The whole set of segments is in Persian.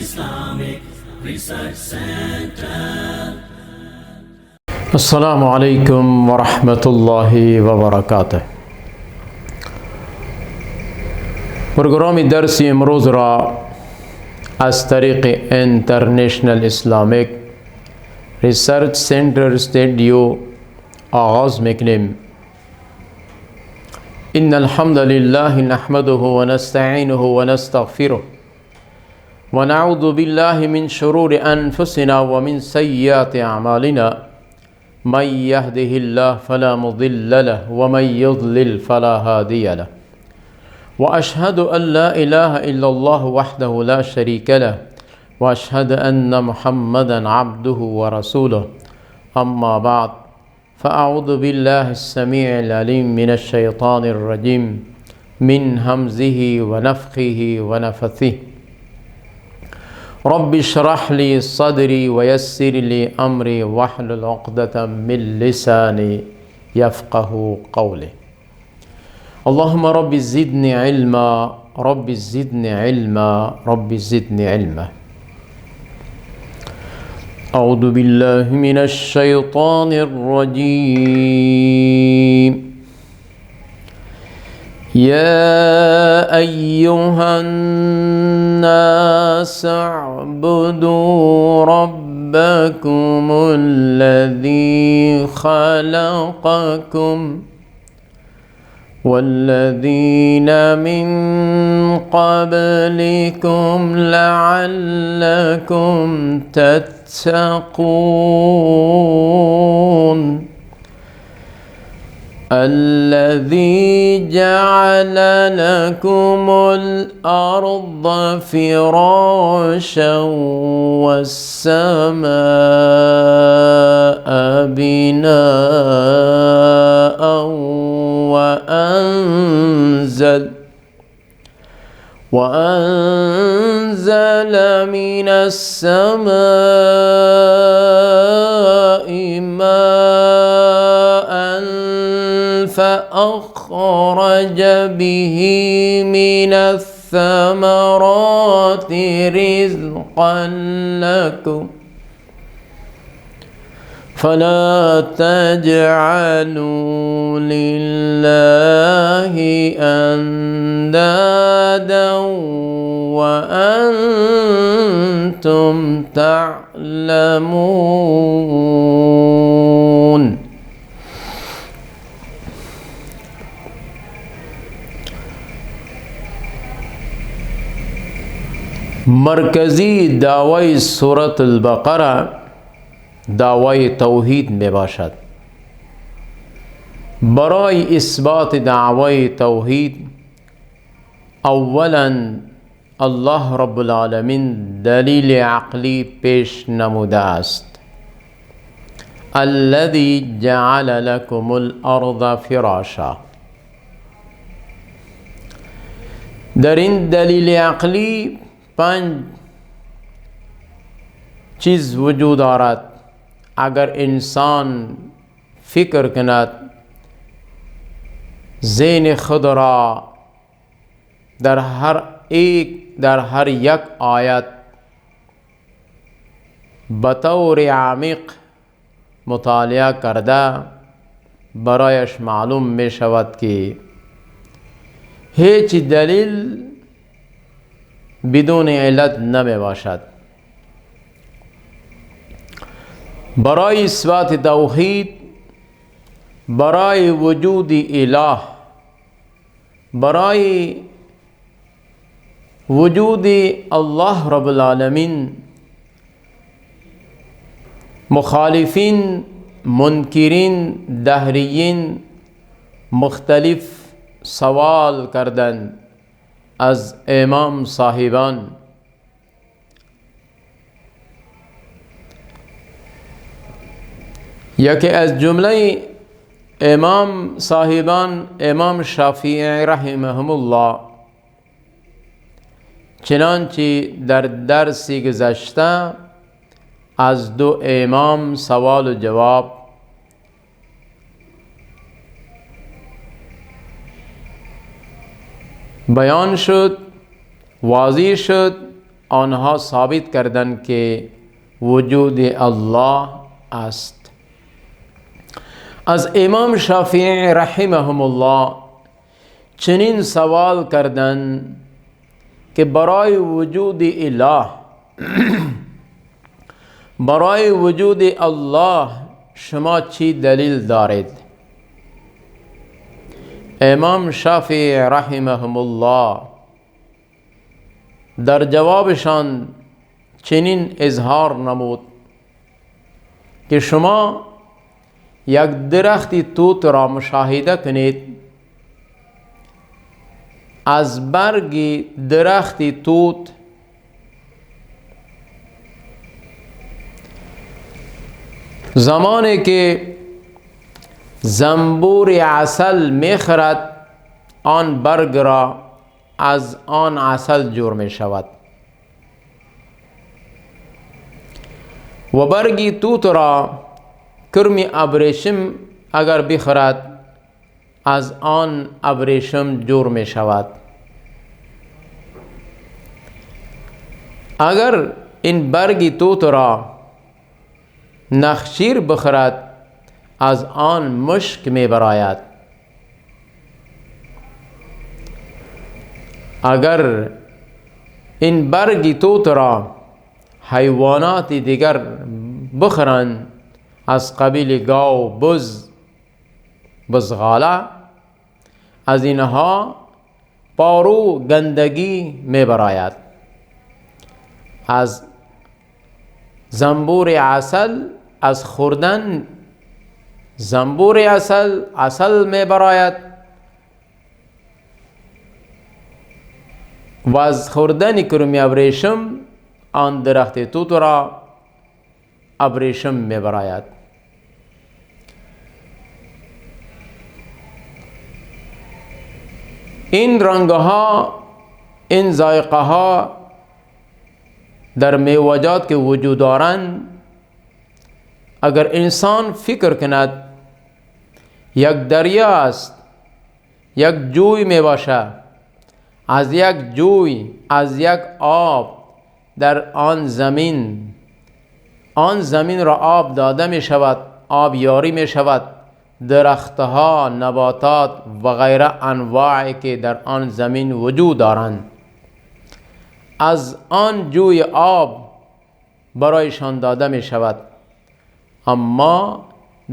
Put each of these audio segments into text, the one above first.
Islamic Research Center. السلام عليكم ورحمة الله وبركاته. برنامه درس امروز را از طریق انترنشنل اسلامیک ریسرچ سنتر استودیو آغاز میکنیم. ان الحمد لله نحمده ونستعینه ونستغفره ونعوذ بالله من شرور انفسنا ومن سیئات اعمالنا من يهده الله فلا مضل له ومن يضلل فلا هادي له وأشهد أن لا إله إلا الله وحده لا شريك له وأشهد أن محمدا عبده ورسوله. أما بعد فأعوذ بالله السميع العليم من الشيطان الرجيم من همزه ونفخه ونفثه. رب اشرح لي صدري ويسر لي أمري واحلل عقدة من لساني يفقه قولي. اللهم رب زدني علما رب زدني علما رب زدني علما. أعوذ بالله من الشيطان الرجيم. يا أيها الناس اعبدوا ربكم الذي خلقكم والذين من قبلكم لعلكم تتقون. الذي جعل لكم الأرض فراشا والسماء بناء وأنزل من السماء ماء فأخرج به من الثمرات رزقا لكم فلا تجعلوا لله أندادا وأنتم تعلمون. مرکزی دعوی سورة البقره دعوی توحید می باشد. برای اثبات دعوی توحید اولا الله رب العالمین دلیل عقلی پیش نموده است. الذي جعل لكم الارض فراشا. در این دلیل عقلی 5 چیز وجود دارد. اگر انسان فکر کند، ذهن خود را در هر یک آیت بطور عمیق مطالعه کرده، برایش معلوم می شود که هیچ دلیل بدون علت نمی باشد. برای اثبات توحید، برای وجود اله، برای وجود الله رب العالمین، مخالفین، منکرین، دهریین مختلف سوال کردند از امام صاحبان. یکی از جمله امام صاحبان امام شافعی رحمهم الله، چنانچه در درس گذشته از 2 امام سوال و جواب بیان شد. واضح شد، آنها ثابت کردند که وجود الله است. از امام شافعی رحمهم الله چنین سوال کردند که برای وجود اله برای وجود الله شما چی دلیل دارید؟ امام شافعی رحمهم الله در جوابشان چنین اظهار نمود که شما یک درختی توت را مشاهده کنید، از برگ درختی توت زمانی که زنبور عسل میخورد آن برگ را از آن عسل جور می شود و برگی توت را کرمی ابریشم اگر بخورد از آن ابریشم جور می شود. اگر این برگی توت را نخشیر بخورد از آن مشک می براید. اگر این برگی توت را حیوانات دیگر بخورند از قبیل گاو، بز، بزغاله، از اینها پارو گندگی می براید. از زنبور عسل، از خوردن زنبور عسل می براید و از خوردن کرمی ابریشم آن درخت توت را ابریشم می براید. این رنگها، این ذائقه ها در میوجات که وجود دارند، اگر انسان فکر کند یک دریا است، یک جوی می باشد، از یک جوی، از یک آب در آن زمین را آب داده می شود، آب یاری می شود، درختها، نباتات و غیره انواعی که در آن زمین وجود دارند از آن جوی آب برایشان داده می شود. اما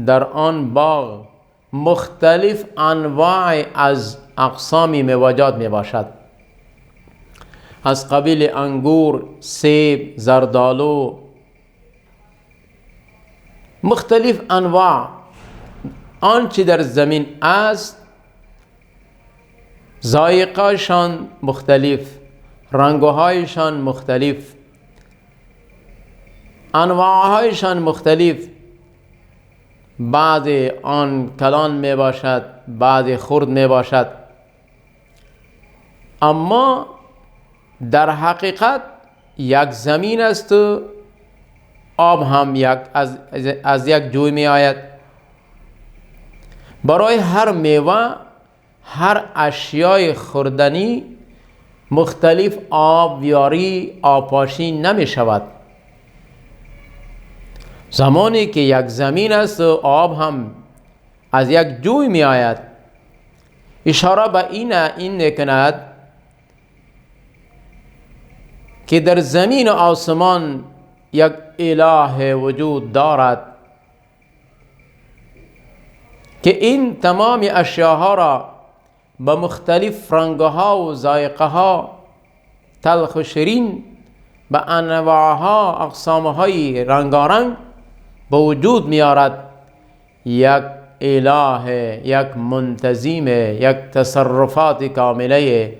در آن باغ مختلف انواع از اقسام میوه‌جات می باشد، از قبیل انگور، سیب، زردالو، مختلف انواع. آنچه در زمین است ذائقه‌شان مختلف، رنگ‌هایشان مختلف، انواع‌هایشان مختلف. بعض آن کلان می باشد، بعض خرد می باشد، اما در حقیقت یک زمین است و آب هم از یک جوی می آید. برای هر میوه، هر اشیای خوردنی مختلف آب یاری، آبپاشی نمی شود. زمانی که یک زمین است و آب هم از یک جوی می آید، اشاره به این نکند که در زمین و آسمان یک اله وجود دارد که این تمام اشیاها را به مختلف رنگها و ذائقه‌ها، تلخ و شیرین، به انواعها، اقسامهای رنگارنگ به وجود میارد. یک اله، یک منتظم، یک تصرفات کامله،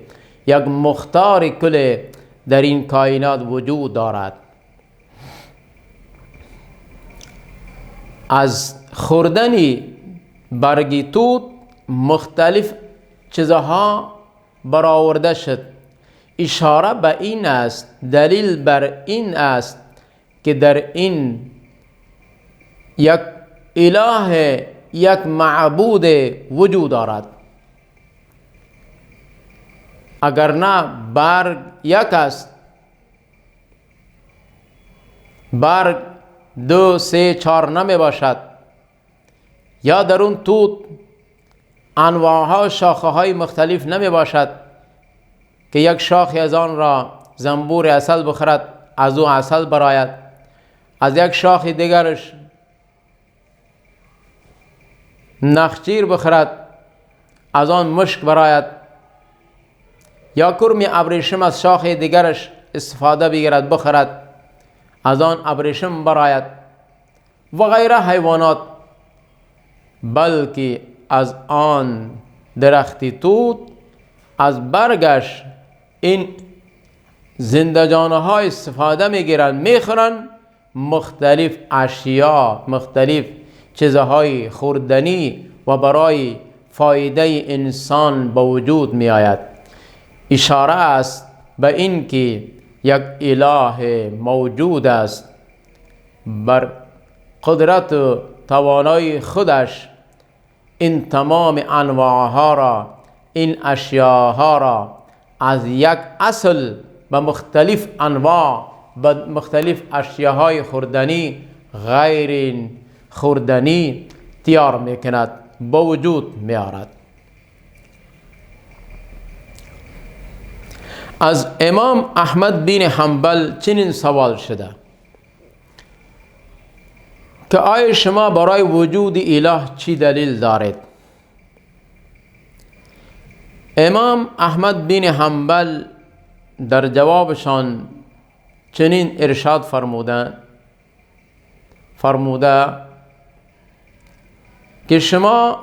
یک مختار کل در این کائنات وجود دارد. از خوردن برگ توت مختلف چیزها برآورده شد. اشاره به این است، دلیل بر این است که در این یک اله، یک معبود وجود دارد. اگر نه برگ یک است، برگ 2 3 4 نمی باشد، یا در اون توت انواعها شاخه های مختلف نمی باشد که یک شاخی از آن را زنبور عسل بخورد از او عسل براید، از یک شاخ دیگرش نخجیر بخورد از آن مشک براید، یا کرمی ابریشم از شاخ دیگرش استفاده بگیرد بخورد از آن ابریشم براید و غیره حیوانات. بلکه از آن درختی توت از برگش این زندجانه ها استفاده میگیرن، میخورن، مختلف اشیا، مختلف چیزهای خوردنی و برای فایده انسان به وجود می آید. اشاره است به این که یک اله موجود است، بر قدرت و توانای خودش این تمام انواعها را، این اشیاها را از یک اصل به مختلف انواع، به مختلف اشیاهای خوردنی غیر خوردنی تیار میکند، با وجود میارد. از امام احمد بن حنبل چنین سوال شده که آیا شما برای وجود اله چی دلیل دارید؟ امام احمد بن حنبل در جوابشان چنین ارشاد فرموده که شما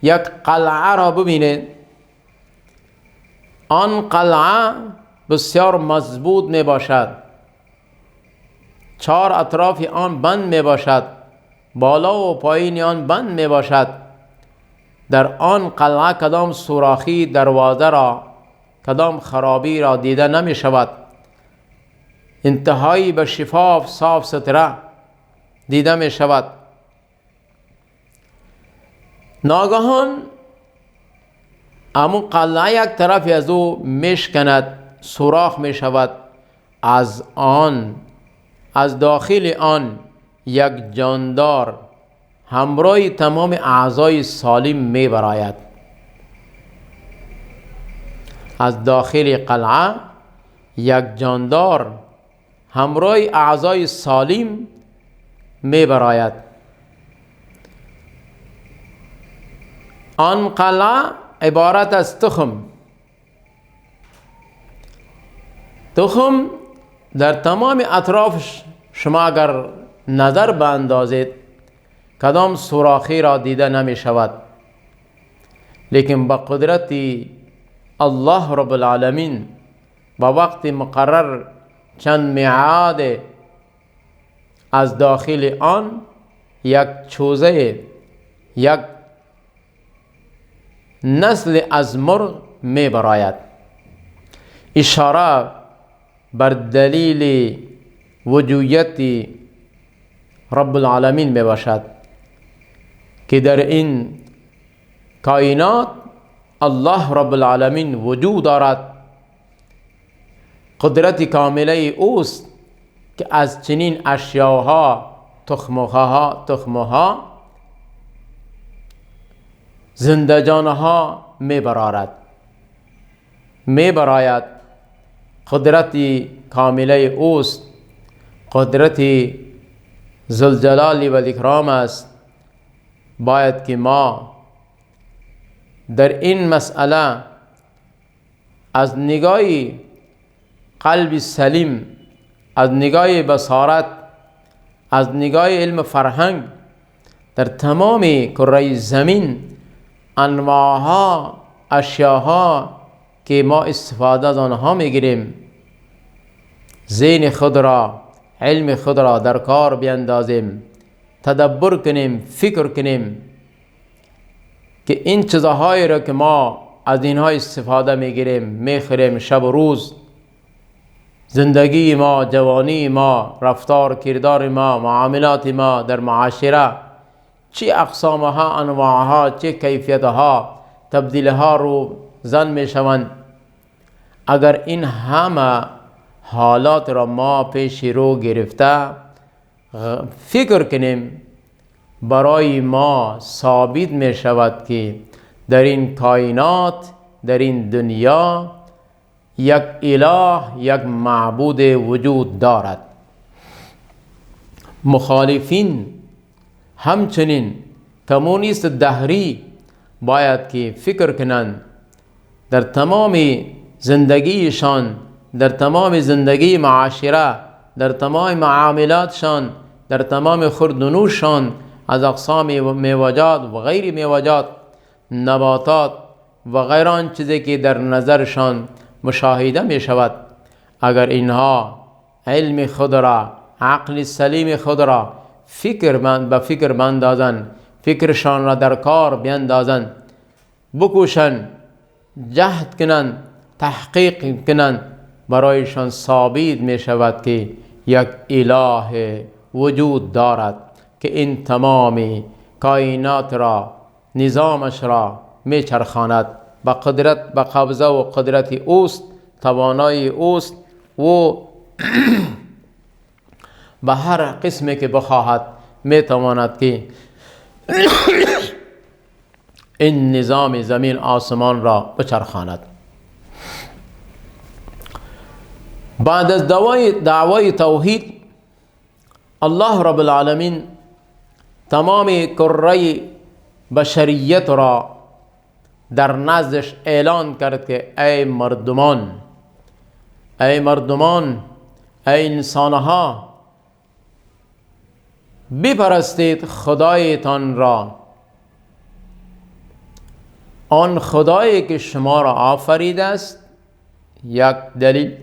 یک قلعه را ببینید، آن قلعه بسیار مضبوط می باشد، 4 اطراف آن بند می باشد، بالا و پایین آن بند می باشد. در آن قلعه کدام سوراخی دروازه را، کدام خرابی را دیده نمی شود، انتهایی به شفاف صاف ستره دیده می شود. ناگهان امون قلعه یک طرفی از او میشکند، سوراخ می شود، از داخل آن یک جاندار همراه تمام اعضای سالم می براید. از داخل قلعه یک جاندار همراه اعضای سالم می براید. آن قلعه عبارت از تخم در تمام اطراف شما اگر نظر باندازید کدام سوراخی را دیده نمی شود، لیکن با قدرت الله رب العالمین با وقت مقرر چند میعاد از داخل آن یک چوزه، یک نسل از مرغ می براید. اشاره بر دلیل وجودیت رب العالمین می باشد که در این کائنات الله رب العالمین وجود دارد. قدرت کامله اوست که از چنین اشیاها، تخمها، زندجانها می براید. قدرت کامله اوست، قدرت ذوالجلال و الاکرام است. باید که ما در این مسئله از نگاه قلب سلیم، از نگاه بصارت، از نگاه علم فرهنگ در تمام کره زمین انواعها، اشیاها که ما استفاده از آنها میگیریم، ذهن خود را، علم خود را در کار بیندازیم، تدبر کنیم، فکر کنیم که این چیزهایی را که ما از اینها استفاده میگیریم، میخوریم شب و روز، زندگی ما، جوانی ما، رفتار کردار ما، معاملات ما در معاشره، چه اقسامها، انواعها، چه کیفیتها، تبدیلها رو زن میشوند. اگر این همه حالات را ما پیش رو گرفته فکر کنیم، برای ما ثابت می شود که در این کائنات، در این دنیا یک اله، یک معبود وجود دارد. مخالفین همچنین کمونیست دهری باید که فکر کنند در تمام زندگیشان، در تمام زندگی معاشره، در تمام معاملاتشان، در تمام خورد و نوششان از اقسام میوجات و غیر میوجات، نباتات و غیر آن چیزی که در نظرشان مشاهده می شود، اگر اینها علم خود را، عقل سلیم خود را به فکر بندازند، فکرشان را در کار بیندازند، بکوشند، جهد کنند، تحقیق کنند، برایشان ثابت می شود که یک اله وجود دارد که این تمام کائنات را، نظامش را می چرخاند. با قدرت، با قبضه و قدرت اوست، توانایی اوست و به هر قسمی که بخواهد می تواند که این نظام زمین آسمان را بچرخاند. بعد از دعوای توحید، الله رب العالمین تمام کره بشریت را در نزدش اعلان کرد که ای مردمان، ای انسانها، بپرستید خدایتان را، آن خدایی که شما را آفریده است، یک دلیل،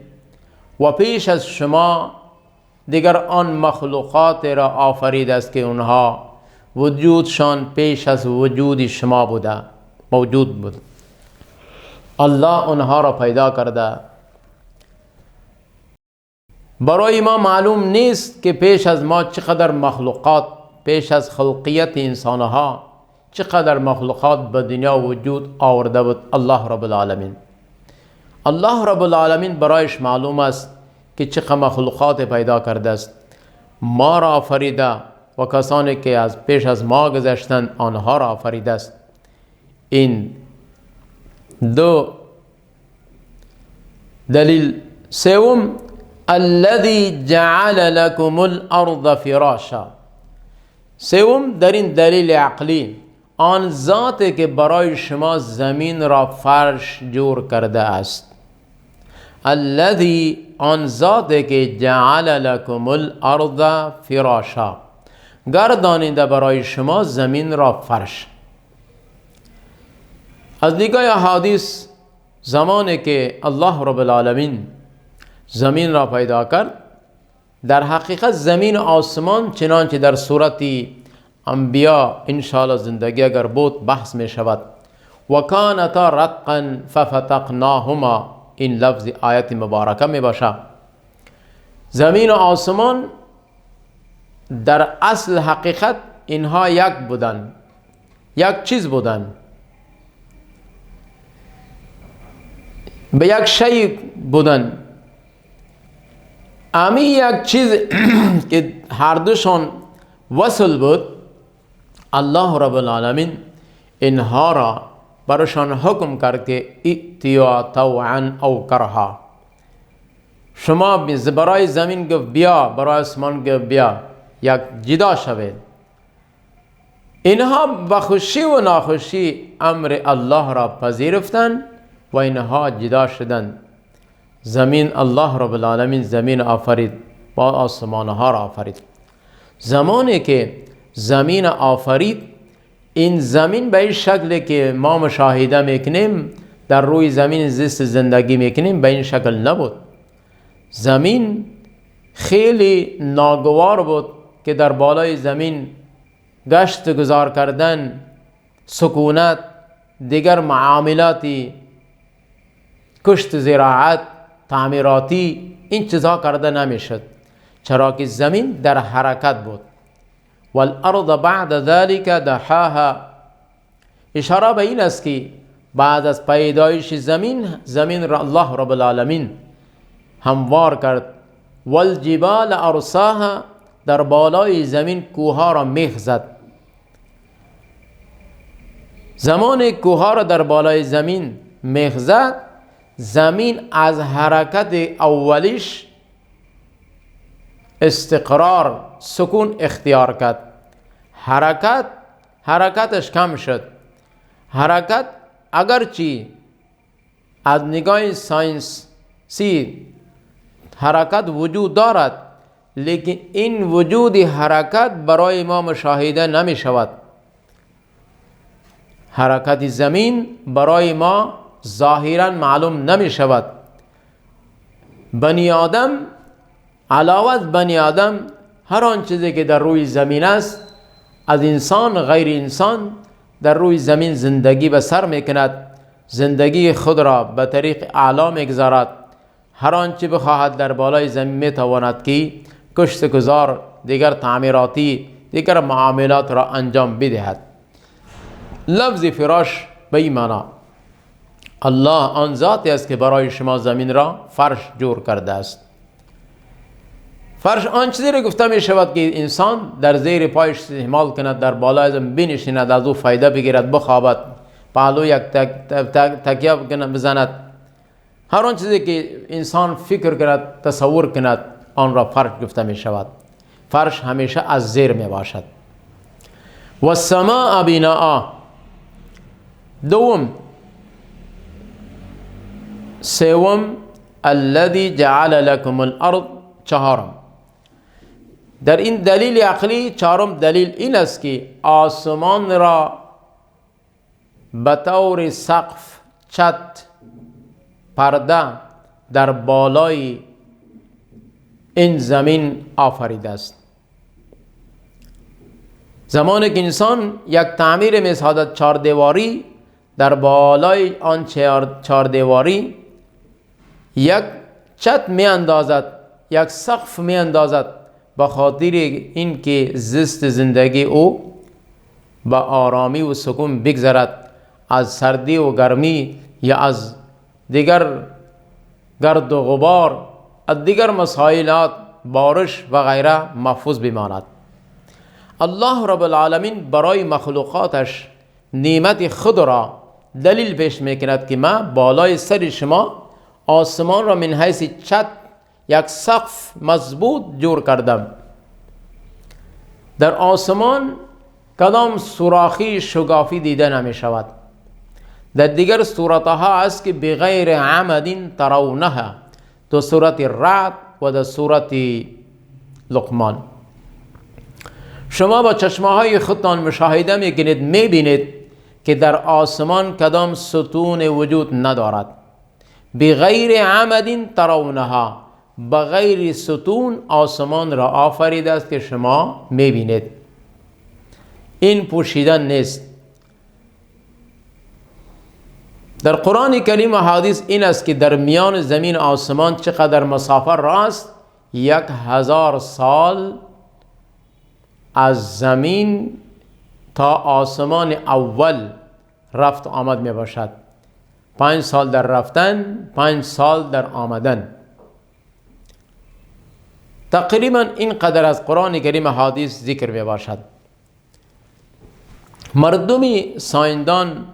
و پیش از شما دیگر آن مخلوقات را آفریده است که اونها وجودشان پیش از وجود شما موجود بود. الله اونها را پیدا کرده. برای ما معلوم نیست که پیش از ما چقدر مخلوقات، پیش از خلقیت انسانها چقدر مخلوقات به دنیا وجود آورده بود الله رب العالمین. الله رب العالمین برایش معلوم است که چقدر مخلوقات پیدا کرده است. ما را آفریده و کسانی که از پیش از ما گذشتند آنها را آفریده است. این دو دلیل. سوم، الذي جعل لكم الارض فراشا. سوم در این دلیل عقلی، آن ذاتی که برای شما زمین را فرش جور کرده است. الذي، آن ذاتی که جعل لكم الارض فراشا، گردانیده برای شما زمین را فرش. از نگاه احادیث، زمانی که الله رب العالمین زمین را پیدا کرد، در حقیقت زمین و آسمان چنانچه در صورت انبیا انشاءالله زندگی اگر بود بحث می شود، و کانتا رتقا ففتقناهما، این لفظ آیت مبارکه می باشد. زمین و آسمان در اصل حقیقت اینها یک بودن، یک چیز بودن، به یک شی بودن. امی یک چیز که هر دوشان وصل بود، الله رب العالمین اینها را برشان حکم کرد که ائتیا طوعا او کرها. شما برای زمین گفت بیا، برای آسمان گفت بیا، یک جدا شوید. اینها بخوشی و ناخوشی امر الله را پذیرفتند و اینها جدا شدند. زمین، الله رب العالمین زمین آفرید، با آسمانها را آفرید. زمانی که زمین آفرید، این زمین به این شکلی که ما مشاهده میکنیم، در روی زمین زیست زندگی میکنیم، به این شکل نبود. زمین خیلی ناگوار بود که در بالای زمین گشت گذار کردن، سکونت، دیگر معاملاتی، کشت زراعت، تعمیراتی، این چیزها کرده نمیشد، چرا که زمین در حرکت بود. والارض بعد ذلك دحاها، اشاره به این است که بعد از پیدایش زمین را الله رب العالمین هموار کرد. والجبال ارساها، در بالای زمین کوها را میخ زد. زمان کوها را در بالای زمین میخ زد، زمین از حرکت اولیش استقرار سکون اختیار کرد. حرکتش کم شد. حرکت اگرچه از نگاه ساینسی حرکت وجود دارد، لیکن این وجود حرکت برای ما مشاهده نمی شود. حرکت زمین برای ما ظاهرا معلوم نمی شود. بنی آدم، علاوه از بنی آدم، هر آن چیزی که در روی زمین است، از انسان غیر انسان در روی زمین زندگی به سر میکند، زندگی خود را به طریق اعلی میگذارد. هر آنچه بخواهد در بالای زمین میتواند که کشت گذار، دیگر تعمیراتی، دیگر معاملات را انجام بدهد. لفظ فراش به این معنا، الله آن ذاتی است که برای شما زمین را فرش جور کرده است. فرش آن چیزی را گفته می شود که انسان در زیر پایش استعمال کند، در بالای زمین بنشیند، از او فایده بگیرد، بخوابد، پهلو یک تکیه بزند. هر آن چیزی که انسان فکر کند، تصور کند، آن را فرش گفته می شود. فرش همیشه از زیر می باشد. و السماء بناء، دوم. سوم الذي جعل لكم الارض، چهارم. در این دلیل عقلی چهارم دلیل این است که آسمان را به طور سقف، چت، پرده در بالای این زمین آفریده است. زمانی که انسان یک تعمیر می‌سازد چهار دیواری، در بالای آن چهار دیواری یک چت می اندازد، یک سقف می اندازد، به خاطر این که زیست زندگی او به آرامی و سکون بگذرد، از سردی و گرمی یا از دیگر گرد و غبار، از دیگر مسائلات، بارش و غیره محفوظ بماند. الله رب العالمین برای مخلوقاتش نعمت خود را دلیل پیش میکند که ما بالای سر شما آسمان را من حیث چت، یک سقف مضبوط جور کردم. در آسمان کدام سوراخی شگافی دیده نمی شود. در دیگر صورتها است که بغیر عمد ترونها، در صورت رعد و در صورت لقمان. شما با چشمهای خودتان مشاهده میکنید، میبینید که در آسمان کدام ستون وجود ندارد. بغیر عمد ترونها، بغیر ستون آسمان را آفریده است که شما میبینید. این پوشیدن نیست. در قرآن کریم و حدیث این است که در میان زمین و آسمان چقدر مسافت راست؟ 1000 سال از زمین تا آسمان اول رفت آمد می باشد. 5 سال در رفتن، 5 سال در آمدن. تقریبا این قدر از قرآن کریم و حدیث ذکر می باشد. مردمی سایندان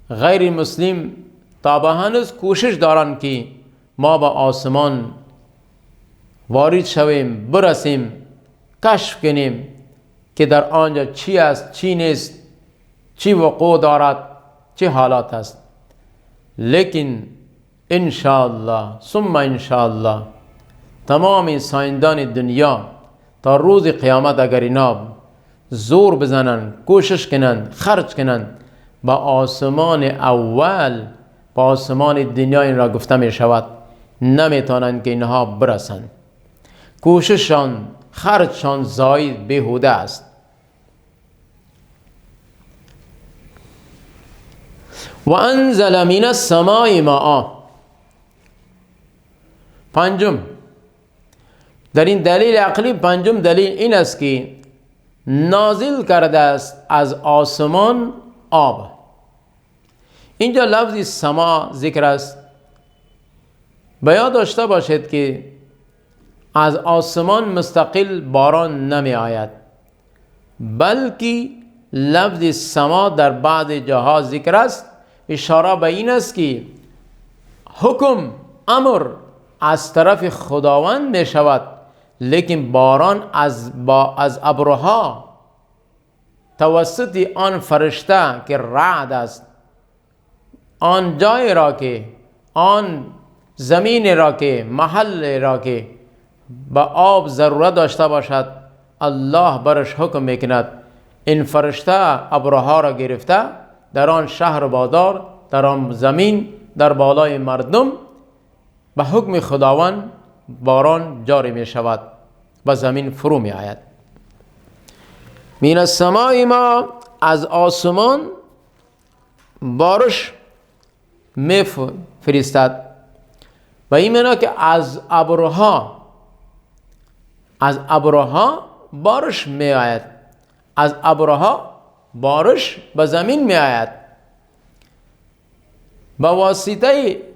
غیر مسلم تا به هنوز کوشش دارند که ما با آسمان وارد شویم، برسیم، کشف کنیم که در آنجا چی است، چی نیست، چی وقوع دارد، چه حالات است. لیکن انشاءالله ثم انشاءالله تمام سایندان دنیا تا روز قیامت اگر اینا زور بزنن، کوشش کنن، خرج کنن، با آسمان اول، با آسمان دنیا این را گفته می شود، نمیتونن که اینها برسن. کوشششان، خرجشان زاید بیهوده است. و انزل من السماء ماء، پنجم. در این دلیل عقلی پنجم دلیل این است که نازل کرده است از آسمان آب. اینجا لفظ سما ذکر است. به یاد داشته باشید که از آسمان مستقل باران نمی آید، بلکه لفظ سما در بعض جاها ذکر است. اشاره به این است که حکم امر از طرف خداوند می شود، لیکن باران از ابرها توسط آن فرشته که رعد است، آن جای را که، آن زمین را که، محل را که به آب ضرورت داشته باشد، الله برش حکم میکند این فرشته ابرها را گرفته در آن شهر بازار، در آن زمین، در بالای مردم به حکم خداوند باران جاری می شود و زمین فرو می آید. من السماء ما، از آسمان بارش می فرستد و این معنی که از ابرها بارش می آید، از ابرها بارش به زمین می آید.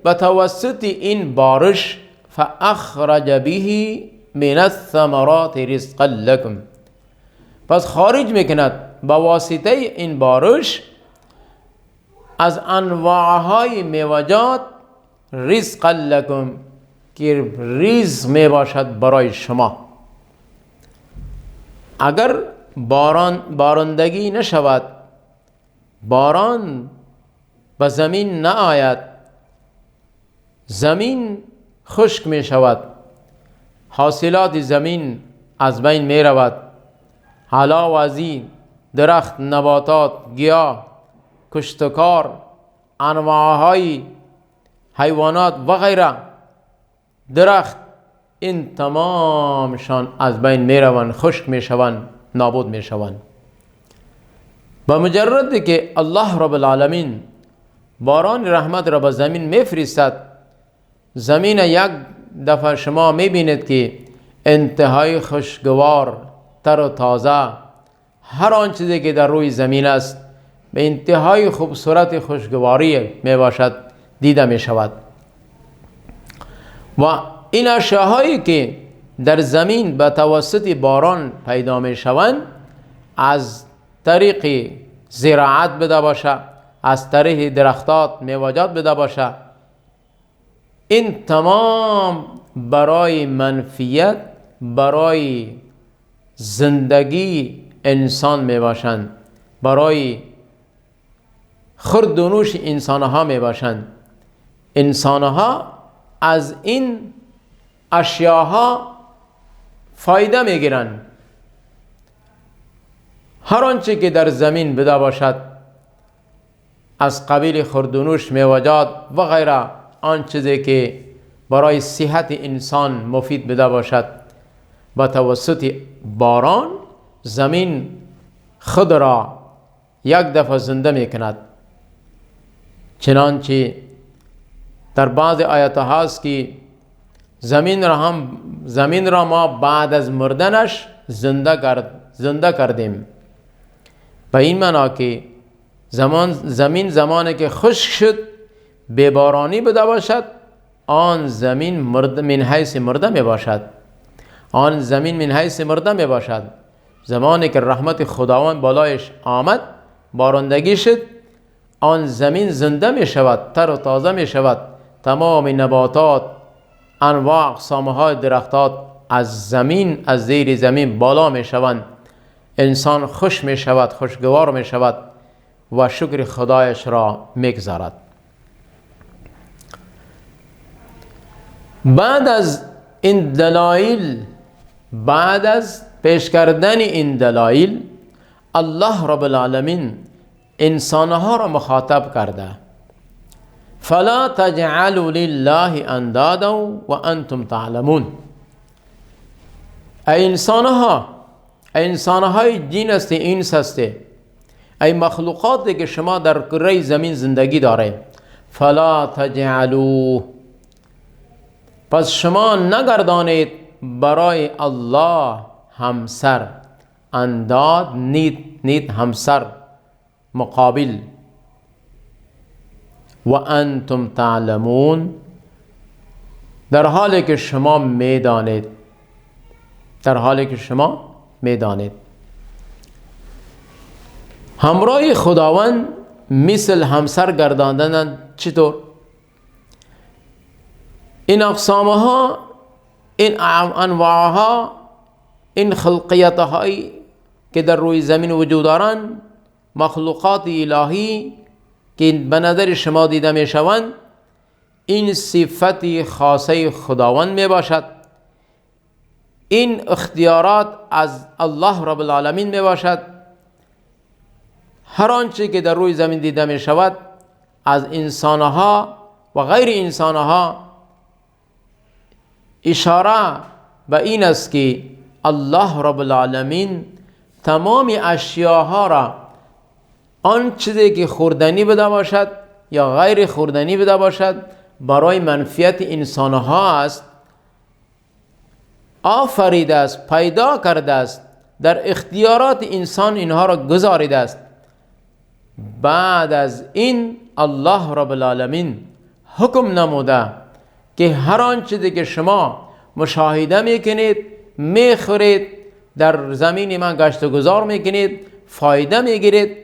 به توسط این بارش فاخرج به من الثمرات رزقا لكم، پس خارج میکند به واسطه این بارش از انواعهای میوجات رزقا لكم، که رزق می باشد برای شما. اگر بارندگی نشود، باران به زمین نآید، زمین خشک می شود، حاصلات زمین از بین می رود. علاوه از این درخت، نباتات، گیاه، کشتکار، انواعهای حیوانات و غیره، درخت، این تمامشان از بین می روند، خشک می شوند، نابود می شوند. با مجرد که الله رب العالمین باران رحمت را به زمین می فرستد، زمین یک دفعه شما می بینید که انتهای خوشگوار، تر و تازه، هر آن چیزی که در روی زمین است به انتهای خوبصورت خوشگواری می باشد، دیده می شود. و این اشیاهایی که در زمین به توسط باران پیدا می شوند، از طریق زراعت بده باشه، از طریق درختات میوجات بده باشه، این تمام برای منفیت، برای زندگی انسان می باشند، برای خورد و نوش انسانها می باشند. انسانها از این اشیاها فایده می گیرند. هر آنچه که در زمین بده باشد از قبیل خورد و نوش، میوجات و غیره، آن چیزی که برای صحت انسان مفید بده باشد، با توسط باران زمین خود را یک دفعه زنده می کند. چنانچه در بعض آیات هاست که زمین را ما بعد از مردنش زنده کردیم. به این معنا که زمین زمانی که خشک شد، ببارانی بده باشد، آن زمین من حیث مرده می باشد. آن زمین من حیث مرده می باشد. زمانی که رحمت خداوند بالایش آمد، بارندگی شد، آن زمین زنده می شود، تر و تازه می شود. تمام نباتات، انواع اقسامهای درختات از زمین، از زیر زمین بالا می شوند. انسان خوش می شود، خوشگوار می شود و شکر خدایش را می گزارد. بعد از این دلایل، بعد از پیش کردن این دلایل، الله رب العالمین انسانها را مخاطب کرده. فلا تجعلوا لله اندادا و انتم تعلمون. ای انسانهای جن هستی، انس هستی، ای مخلوقاتی که شما در کره زمین زندگی داره، فلا تجعلوا، پس شما نگردانید برای الله همسر، انداد، نید همسر، مقابل. و انتم تعلمون، در حالی که شما میدانید، در حالی که شما میدانید. همراه خداوند مثل همسر گرداندن چطور؟ این اقسامها، این انواعها، این خلقیتهایی که در روی زمین وجود دارند، مخلوقات الهی که به نظر شما دیده می شوند، این صفت خاصه خداوند می باشد. این اختیارات از الله رب العالمین می باشد. هر آنچه که در روی زمین دیده می شود از انسانها و غیر انسانها اشاره به این است که الله رب العالمین تمام اشیاها را، آن چیزی که خوردنی بده باشد یا غیر خوردنی بده باشد، برای منفعت انسانها است، آفریده است، پیدا کرده است، در اختیارات انسان اینها را گذاریده است. بعد از این الله رب العالمین حکم نموده که هر آن چیزی که شما مشاهده میکنید، میخورید، در زمین من گشت و گذار میکنید، فایده میگیرید،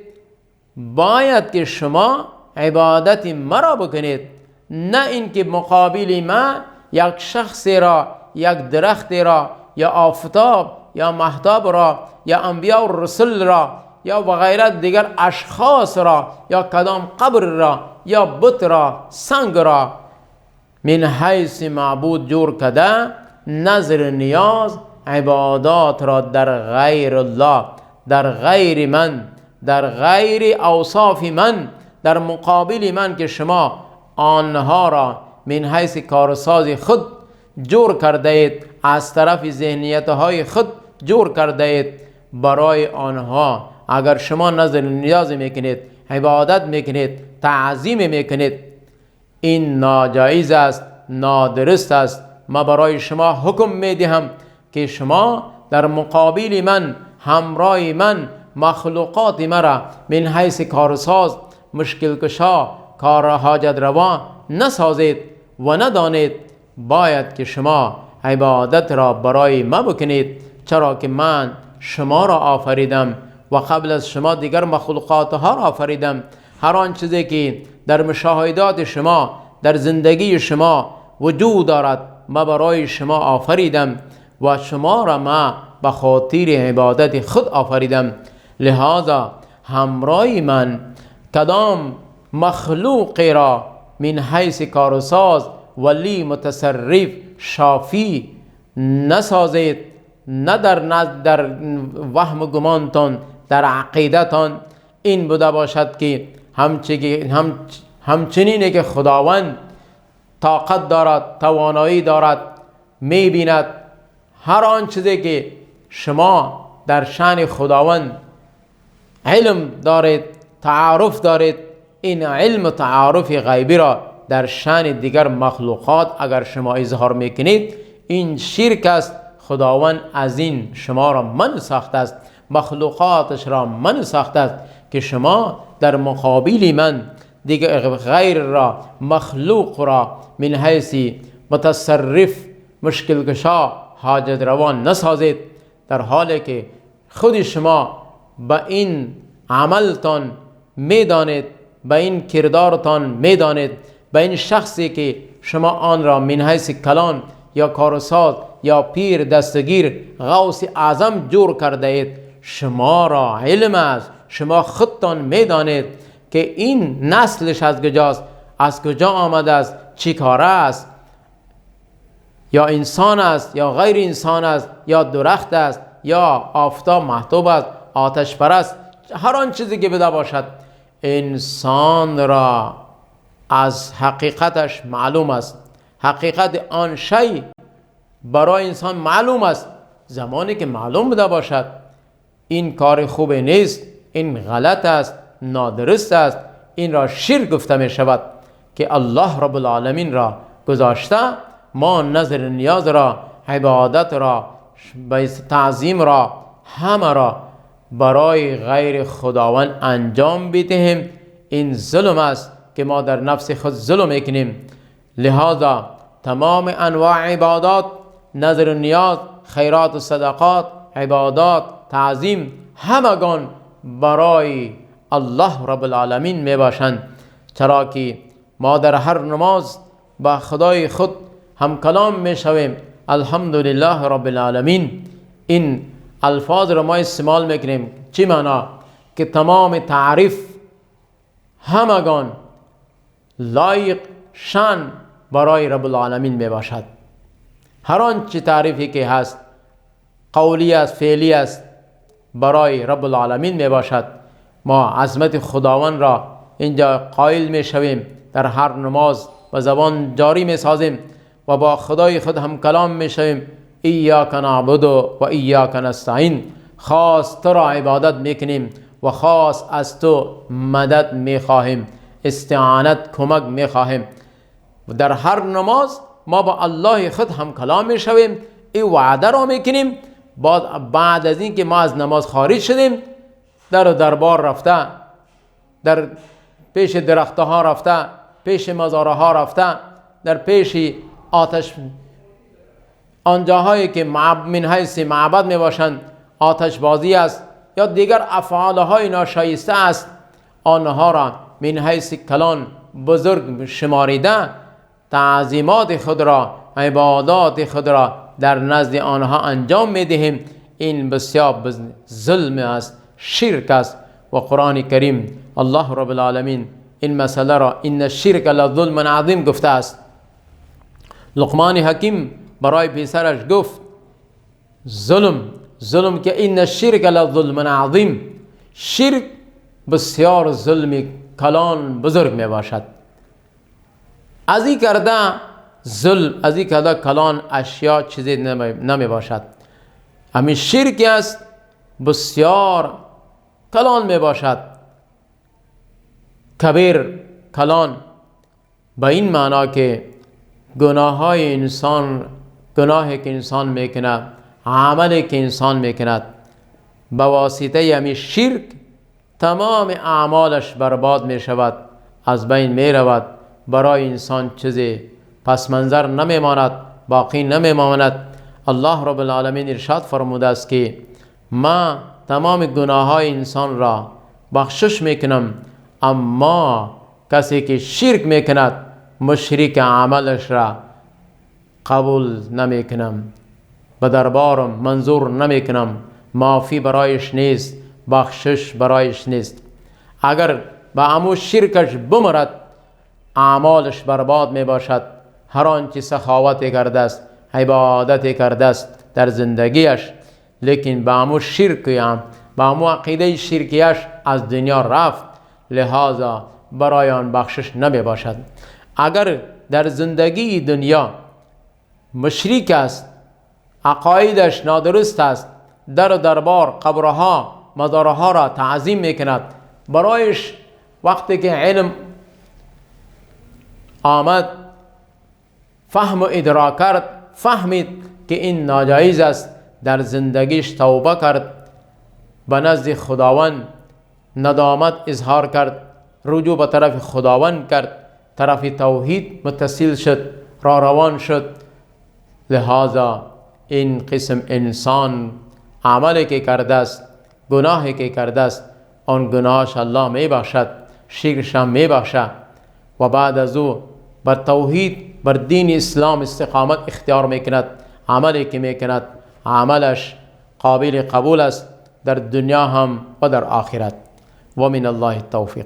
باید که شما عبادت مرا بکنید، نه اینکه مقابل ما یک شخصی را، یک درخت را، یا آفتاب یا مهتاب را، یا انبیاء و رسول را، یا و غیره دیگر اشخاص را، یا کدام قبر را، یا بت را، سنگ را من حیث معبود جور کده، نظر نیاز عبادات را در غیر الله، در غیر من، در غیر اوصاف من، در مقابل من که شما آنها را من حیث کارساز خود جور کرده اید، از طرف ذهنیتهای خود جور کرده اید، برای آنها اگر شما نظر نیاز میکنید، عبادت میکنید، تعظیم میکنید، این ناجایز است، نادرست است. ما برای شما حکم میدهم که شما در مقابل من، همراه من، مخلوقات مرا من حیث کارساز، مشکل کشا، کار حاجت روا نسازید و ندانید. باید که شما عبادت را برای ما بکنید، چرا که من شما را آفریدم و قبل از شما دیگر مخلوقات ها را آفریدم. هر آن چیزی که در مشاهدات شما، در زندگی شما وجود دارد، ما برای شما آفریدم و شما را ما به خاطر عبادت خود آفریدم. لہذا همراه من کدام مخلوق را من حیث کارساز، ولی، متصرف، شافی نسازید، نه در وهم و گمانتان، در عقیدتان این بوده باشد که همچنینه که خداوند طاقت دارد، توانایی دارد، میبیند. هر آن چیزی که شما در شأن خداوند علم دارید، تعارف دارید، این علم و تعارف غیبی را در شأن دیگر مخلوقات اگر شما اظهار میکنید، این شرک است. خداوند از این شما را من ساخته است، مخلوقاتش را من ساخته است که شما در مقابل من دیگر غیر را، مخلوق را من حیث متصرف، مشکل کشا، حاجت روا نسازید، در حالی که خود شما به این عملتان میدانید، به این کردارتان میدانید، به این شخصی که شما آن را من حیث کلان یا کارساز یا پیر، دستگیر، غوث اعظم جور کرده اید، شما را علم است، شما خودتان میدانید که این نسلش از کجاست، از کجا آمده است، چی کاره است، یا انسان است یا غیر انسان است، یا درخت است یا آفتاب محتوب است، آتش پرست، هر آن چیزی که بده باشد، انسان را از حقیقتش معلوم است. حقیقت آن شی برای انسان معلوم است. زمانی که معلوم بده باشد این کار خوب نیست، این غلط است، نادرست است، این را شرک گفته می شود که الله رب العالمین را گذاشته. ما نظر نیاز را، عبادت را، تعظیم را، همه را برای غیر خداوند انجام بدهیم. این ظلم است که ما در نفس خود ظلم میکنیم. لہذا تمام انواع عبادات، نظر و نیاز، خیرات و صدقات، عبادات، تعظیم، همگان برای الله رب العالمین می باشند، چرا که ما در هر نماز با خدای خود هم کلام می شویم. الحمدلله رب العالمین. این الفاظ را ما استعمال میکنیم. چی معنا؟ که تمام تعریف همگان لایق شان برای رب العالمین می باشد. هر آنچه تعریفی که هست، قولی است، فعلی است، برای رب العالمین می باشد. ما عظمت خداوند را اینجا قائل می شویم، در هر نماز و زبان جاری می سازیم و با خدای خود هم کلام می شویم. ایاک نعبد و ایاک نستعین. خاص تو را عبادت می کنیم و خاص از تو مدد می خواهیم، استعانت، کمک می خواهیم. در هر نماز ما با الله خود هم کلام می شویم، این وعده را می کنیم. بعد از این که ما از نماز خارج شدیم، در و دربار رفته، در پیش درختها رفته، پیش مزارها رفته، در پیش آتش، آنجاهایی که من حیث معبد می باشند آتش بازی است یا دیگر افعالهای ناشایسته است، آنها را من حیث کلان بزرگ شماریده، تعظیمات خود را، عبادات خود را در نزد آنها انجام می دهیم. این بسیار ظلم است، شرک است. و قرآن کریم الله رب العالمین این مسئله را ان الشرک لظلم عظیم گفته است. لقمان حکیم برای پسرش گفت ظلم که ان الشرک لظلم عظیم، شرک بسیار ظلم کلان بزرگ می باشد. از این کرده ظلم، از این کرده کلان اشیا چیزی نمی باشد. همین شرک است بسیار کلان می باشد، کبیر، کلان، به این معنا که گناهی که انسان میکنه، عملی که انسان میکند، به واسطه همین شرک تمام اعمالش برباد می شود، از بین می رود. برای انسان چیزی پس منظر نمی ماند، باقی نمی ماند. الله رب العالمین ارشاد فرموده است که ما تمام گناههای انسان را بخشش میکنم، اما کسی که شرک میکند، مشرک عملش را قبول نمیکنم، به دربارم منظور نمیکنم، معافی برایش نیست، بخشش برایش نیست. اگر با امو شرکش بمرد، اعمالش برباد می باشد. هر آنچه سخاوت کرده است، عبادت کرده است در زندگیش، لیکن با امو شرک، با امو عقیده شرکیش از دنیا رفت، لہذا برای آن بخشش نمی باشد. اگر در زندگی دنیا مشرک است، عقایدش نادرست است، در و دربار، قبرها، مزارها را تعظیم میکند، برایش وقتی که علم آمد، فهم و ادراک کرد، فهمید که این ناجایز است، در زندگیش توبه کرد، به نزد خداوند ندامت اظهار کرد، رجوع به طرف خداوند کرد، طرف توحید متصل شد، روان شد. لہذا این قسم انسان عملی که کرده است، گناهی که کرده است، آن گناهش الله می بخشد، شرکش هم می بخشد و بعد از او بر توحید، بر دین اسلام استقامت اختیار میکند. عملی که میکند عملش قابل قبول است در دنیا هم و در آخرت. و من الله التوفیق.